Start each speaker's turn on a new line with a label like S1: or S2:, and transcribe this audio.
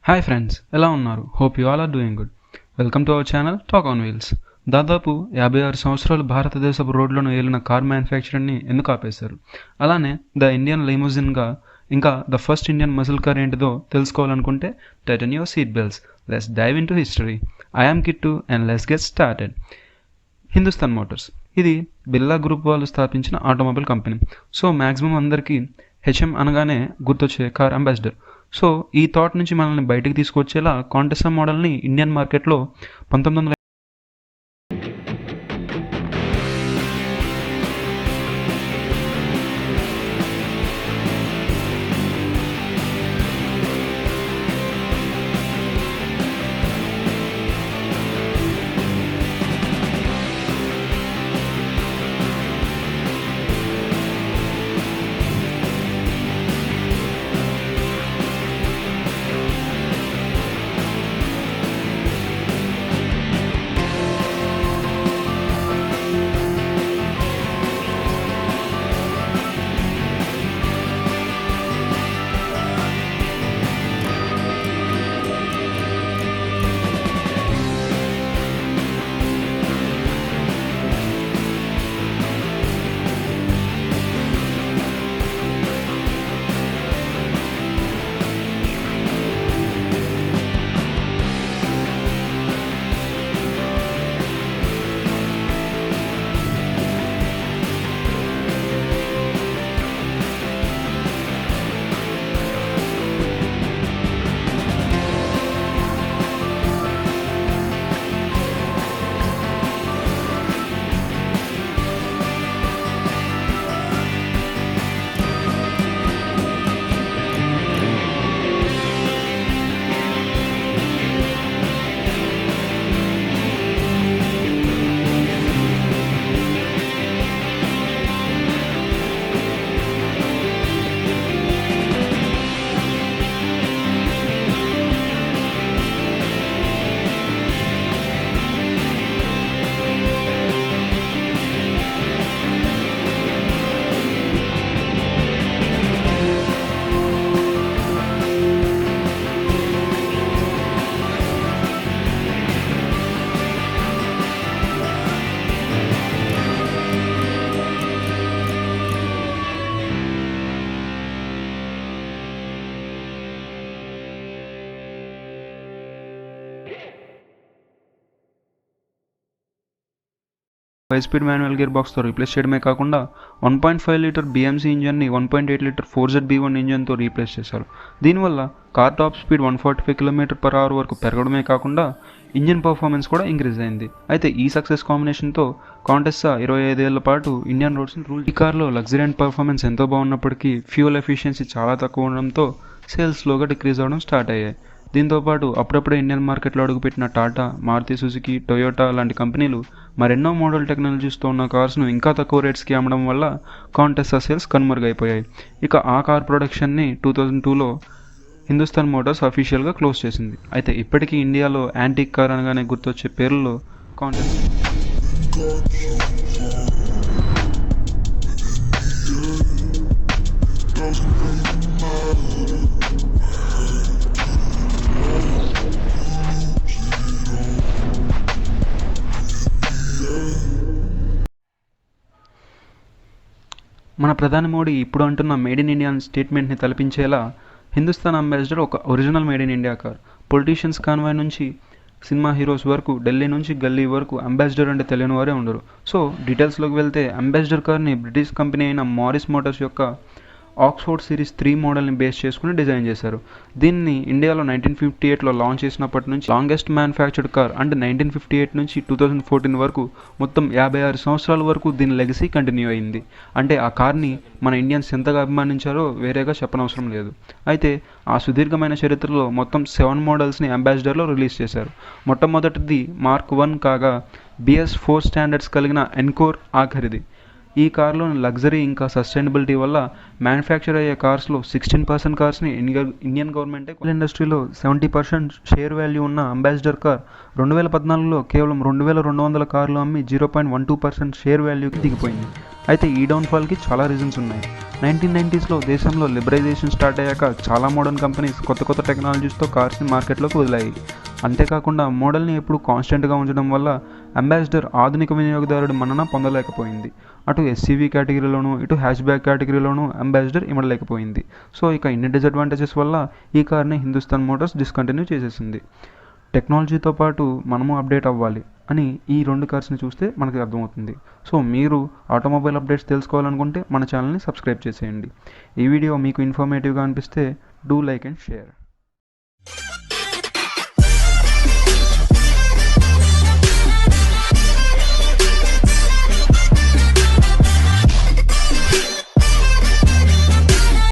S1: Hi friends, ఎలా ఉన్నారు? Hope you all are doing good. Welcome to our channel talk on wheels. దాదాపు 56 సంవత్సరాలు భారతదేశపు రోడ్లను ఏలిన కార్ మ్యానుఫ్యాక్చరింగ్ని ఎందుకు ఆపేశారు? అలానే ద ఇండియన్ లిమోజిన్గా ఇంకా the first Indian muscle car ఏంటిదో తెలుసుకోవాలనుకుంటే tighten your seat belts. Let's dive into history. I am Kittu and let's get started. Hindustan Motors ఇది బిర్లా గ్రూప్ వాళ్ళు స్థాపించిన ఆటోమొబైల్ కంపెనీ. సో మ్యాక్సిమం అందరికీ హెచ్ఎం అనగానే గుర్తొచ్చే కార్ అంబాసిడర్. సో ఈ థాట్ నుంచి మనల్ని బయటకు తీసుకొచ్చేలా కాంటెస్సా మోడల్ని ఇండియన్ మార్కెట్లో 1900 ఫైవ్ స్పీడ్ మాన్యువల్ గేర్ బాక్స్తో రీప్లేస్ చేయడమే కాకుండా 1.5 లీటర్ BMC ఇంజన్ని 1.8 లీటర్ 4ZB1 ఇంజన్తో రీప్లేస్ చేశారు. దీనివల్ల కార్ టాప్ స్పీడ్ 145 km/h వరకు పెరగడమే కాకుండా ఇంజిన్ పర్ఫార్మెన్స్ కూడా ఇంక్రీజ్ అయింది. అయితే ఈ సక్సెస్ కాంబినేషన్తో కాంటెస్సా 25 ఏళ్ల పాటు ఇండియన్ రోడ్స్ని రూల్. ఈ కార్లో లగ్జరీ అండ్ పర్ఫార్మెన్స్ ఎంతో బాగున్నప్పటికీ ఫ్యూయల్ ఎఫిషియన్సీ చాలా తక్కువ ఉండడంతో సేల్స్ స్లోగా డిక్రీజ్ అవ్వడం స్టార్ట్ అయ్యాయి. దీంతోపాటు అప్పుడప్పుడే ఇండియన్ మార్కెట్లో అడుగుపెట్టిన టాటా, మారుతి సుజుకి, టొయోటా లాంటి కంపెనీలు మరెన్నో మోడల్ టెక్నాలజీస్తో ఉన్న కార్స్ను ఇంకా తక్కువ రేట్స్కి అమ్మడం వల్ల కాంటెస్సా సేల్స్ కనుమరుగైపోయాయి. ఇక ఆ కార్ ప్రొడక్షన్ని 2002లో హిందుస్థాన్ మోటార్స్ అఫీషియల్గా క్లోజ్ చేసింది. అయితే ఇప్పటికీ ఇండియాలో యాంటిక్ కార్ అనగానే గుర్తొచ్చే పేర్లలో కాంటెస్సా. మన ప్రధాని మోడీ ఇప్పుడు అంటున్న మేడ్ ఇన్ ఇండియా స్టేట్మెంట్ని తలపించేలా హిందుస్థాన్ అంబాసిడర్ ఒక original made in India car. Politicians convoy నుంచి సినిమా హీరోస్ వరకు, ఢిల్లీ నుంచి గల్లీ వరకు అంబాసిడర్ అంటే తెలియని వారే ఉండరు. సో డీటెయిల్స్లోకి వెళ్తే అంబాసిడర్ కార్ని బ్రిటిష్ కంపెనీ అయిన మారిస్ మోటార్స్ యొక్క ఆక్స్ఫోర్డ్ సిరీస్ 3 మోడల్ని బేస్ చేసుకుని డిజైన్ చేశారు. దీన్ని ఇండియాలో 1958లో లాంచ్ చేసినప్పటి నుంచి లాంగెస్ట్ మ్యానుఫ్యాక్చర్డ్ కార్. అంటే 1958 నుంచి 2014 వరకు మొత్తం 56 సంవత్సరాల వరకు దీని లెగసీ కంటిన్యూ అయింది. అంటే ఆ కార్ని మన ఇండియన్స్ ఎంతగా అభిమానించారో వేరేగా చెప్పనవసరం లేదు. అయితే ఆ సుదీర్ఘమైన చరిత్రలో మొత్తం 7 మోడల్స్ని అంబాసిడర్లో రిలీజ్ చేశారు. మొట్టమొదటిది మార్క్ 1 కాగా BS4 స్టాండర్డ్స్ కలిగిన ఎన్కోర్ ఆఖరిది. ఈ కార్లోని లగ్జరీ ఇంకా సస్టైనబిలిటీ వల్ల మ్యానుఫ్యాక్చర్ అయ్యే కార్స్లో 16% కార్స్ని ఇండియన్ గవర్నమెంటే ఇండస్ట్రీలో 70% షేర్ వాల్యూ ఉన్న అంబాసిడర్ కార్ 2014లో కేవలం 2200 కార్లు అమ్మి 0.12% షేర్ వాల్యూకి దిగిపోయింది. అయితే ఈ డౌన్ఫాల్కి చాలా రీజన్స్ ఉన్నాయి. 1990స్లో దేశంలో లిబరైజేషన్ స్టార్ట్ అయ్యాక చాలా మోడర్న్ కంపెనీస్ కొత్త టెక్నాలజీస్తో కార్స్ని మార్కెట్లోకి వదిలాయి. అంతేకాకుండా మోడల్ని ఎప్పుడు కాన్స్టెంట్గా ఉంచడం వల్ల అంబాసిడర్ ఆధునిక వినియోగదారుడి మన్నన పొందలేకపోయింది. అటు ఎస్సీవీ కేటగిరీలోనూ ఇటు హ్యాచ్ బ్యాక్ కేటగిరీలోనూ అంబాసిడర్ ఇమడలేకపోయింది. సో ఇక ఇన్ని డిసడ్వాంటేజెస్ వల్ల ఈ కార్ని హిందుస్థాన్ మోటార్స్ డిస్కంటిన్యూ చేసేసింది. టెక్నాలజీతో పాటు మనము అప్డేట్ అవ్వాలి అని ఈ 2 కార్స్ని చూస్తే మనకి అర్థమవుతుంది. సో మీరు ఆటోమొబైల్ అప్డేట్స్ తెలుసుకోవాలనుకుంటే మన ఛానల్ని సబ్స్క్రైబ్ చేసేయండి. ఈ వీడియో మీకు ఇన్ఫర్మేటివ్గా అనిపిస్తే డూ లైక్ అండ్ షేర్.